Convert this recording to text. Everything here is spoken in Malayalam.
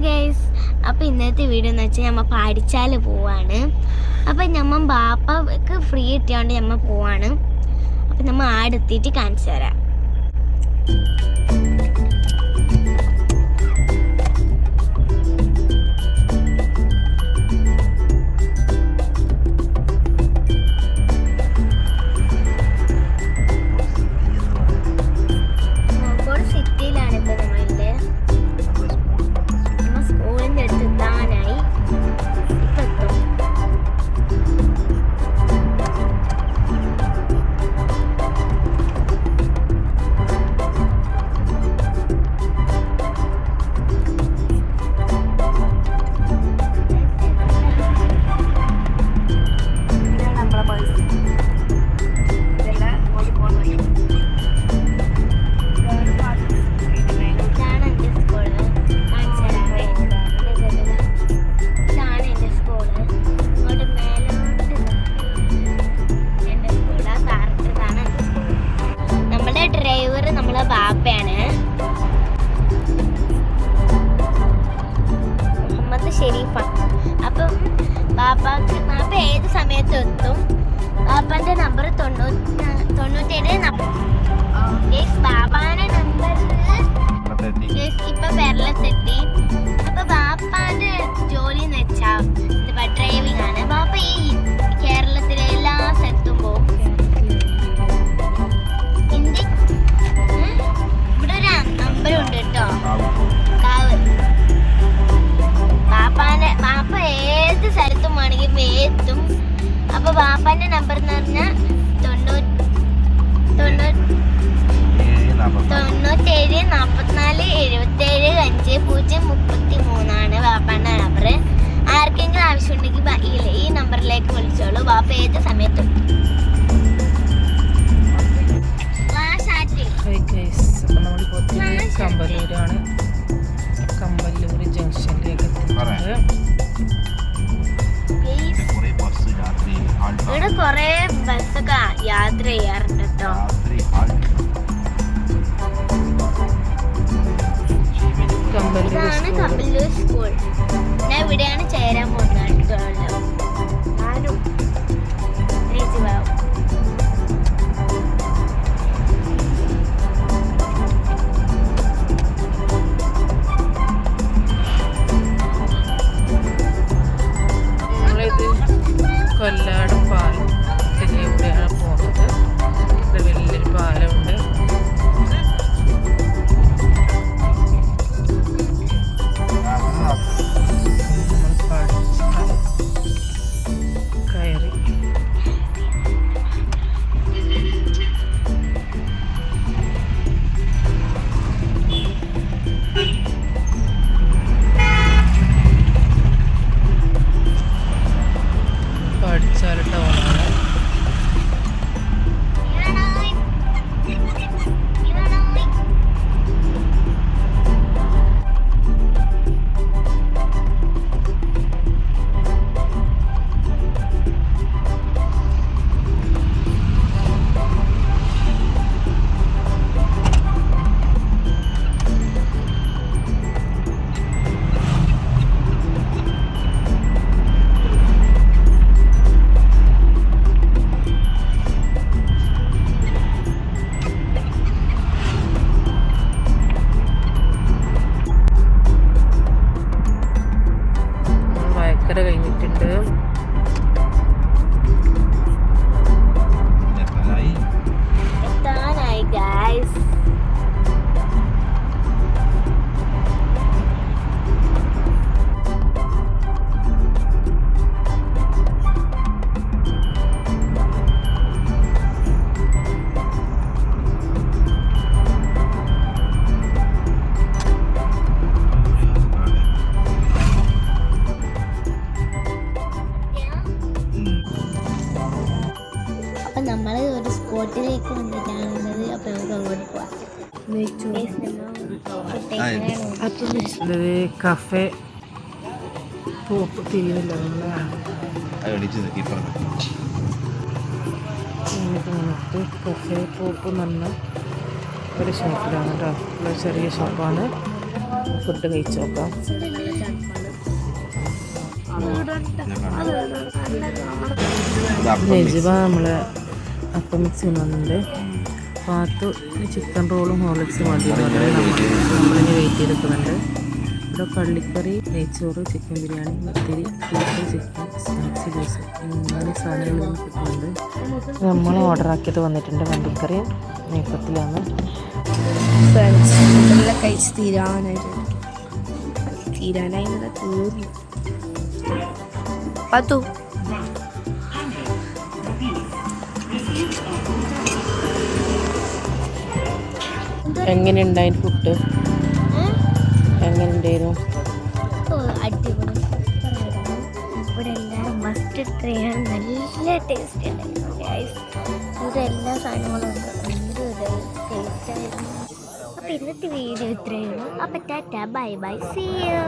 ഗൈസ്, അപ്പോൾ ഇന്നത്തെ വീഡിയോ എന്ന് വെച്ചാൽ നമ്മൾ പഠിച്ചാൽ പോവാണ്. അപ്പം നമ്മൾ ബാപ്പക്ക് ഫ്രീ കിട്ടിയോണ്ട് നമ്മൾ പോവാണ്. അപ്പം നമ്മൾ ആടെത്തിയിട്ട് കാണിച്ചു തരാം. സിറ്റിയിലാണ് ഇപ്പോൾ നമ്മളുടെ നമ്മൾ സ്കൂളിൻ്റെ അടുത്ത് എത്താനായി. ഇപ്പം എത്തും. ബാപ്പയാണ് മുഹമ്മദ് ഷെരീഫാണ്. അപ്പം ബാപ്പ ഏത് സമയത്ത് എത്തും? ബാപ്പാന്റെ നമ്പർ 97. ബാപ്പാന്റെ നമ്പർ ഇപ്പൊ കേരളത്തെത്തി. അപ്പൊ ബാപ്പാന്റെ ജോലി എന്ന് വെച്ചാൽ ഡ്രൈവിംഗ് ആണ്. ബാപ്പ ഈ കേരളത്തിലെ എല്ലാ സ്ഥലത്തും പോകും. നമ്പറുണ്ട് കേട്ടോ, കാവ്. ബാപ്പ ഏത് സ്ഥലത്തും വേണമെങ്കിൽ എത്തും. അപ്പൊ ബാപ്പാന്റെ നമ്പർ എന്ന് പറഞ്ഞാൽ 97 44 77 50 33 ബാപ്പാന്റെ നമ്പർ. ആർക്കെങ്കിലും ആവശ്യമുണ്ടെങ്കിൽ ഈ നമ്പറിലേക്ക് വിളിച്ചോളൂ. ബാപ്പ ഏത് സമയത്തും. കമ്പല്ലൂരാണ്. കമ്പല്ലൂർ ജംഗ്ഷനിലേക്ക് എത്തിയിട്ടുണ്ട്. ഇവിടെ കൊറേ ബസ്സൊക്കെ യാത്ര ചെയ്യാറുണ്ട് കേട്ടോ. ഇതാണ് കമ്പല്ലൂർ സ്കൂൾ. ഞാൻ ഇവിടെയാണ് ചേരാൻ പോകുന്നത്. ഞാനും കൊല്ലാട് പാലത്തിലൂടെയാണ് പോകുന്നത്. ഇവിടെ വലിയൊരു പാലമുണ്ട്. കയറി പഠിച്ചാൽ ടൗണാണ്. കഴിഞ്ഞിട്ടുണ്ട്. എത്താനായി ഗൈസ്. നമ്മൾ ഒരു സ്പോട്ടിലേക്ക് വന്നിട്ടാണുള്ളത്. അപ്പോൾ നമുക്ക് അങ്ങോട്ട് പോവാം. കഫേ പോപ്പ് തിരിയുന്നില്ല. കഫേ പോപ്പ് നല്ല ഒരു ഷോപ്പിലാണ് കേട്ടോ. ചെറിയ ഷോപ്പാണ്. ഫുഡ് കഴിച്ചു നോക്കാം. നജിബ നമ്മളെ അപ്പം മിക്സ് ചെയ്യുന്നുണ്ട്. പാത്തു ചിക്കൻ റോളും ഹോർലിക്സും വേണ്ടി നമ്മളിനി വെയിറ്റ് ചെയ്തെടുക്കുന്നുണ്ട്. ഇവിടെ പള്ളിക്കറി, നെയ്ച്ചോറ്, ചിക്കൻ ബിരിയാണി, പത്തിരി, ബീഫ്, ചിക്കൻ, സ്നാക്സ്, ജ്യൂസ് ഇങ്ങനെ സാധനങ്ങൾ കിട്ടുന്നുണ്ട്. നമ്മൾ ഓർഡർ ആക്കിയത് വന്നിട്ടുണ്ട്. വണ്ടിക്കറി നെയ്പ്പത്തിലാണ്. ഫ്രണ്ട്സ് ഇതെല്ലാം കഴിച്ച് തീരാനായി തീർന്നു. പത്തു എങ്ങനെയുണ്ടായി ഫുഡ്? എങ്ങനെയുണ്ടായിരുന്നു? അടിപൊളി. ഇവിടെ എല്ലാവരും മസ്റ്റ് ട്രൈ ആണ്. നല്ല ടേസ്റ്റ് ഉണ്ടായിരുന്നു ഗൈസ്. ഇവിടെ എല്ലാ സാധനങ്ങളും ഉണ്ട്. ഭയങ്കര ടേസ്റ്റ് ആയിരുന്നു. അപ്പോൾ ഇന്നത്തെ വീഡിയോ ഇത്രയേ ഉള്ളൂ. അപ്പോൾ tata bye bye, see U.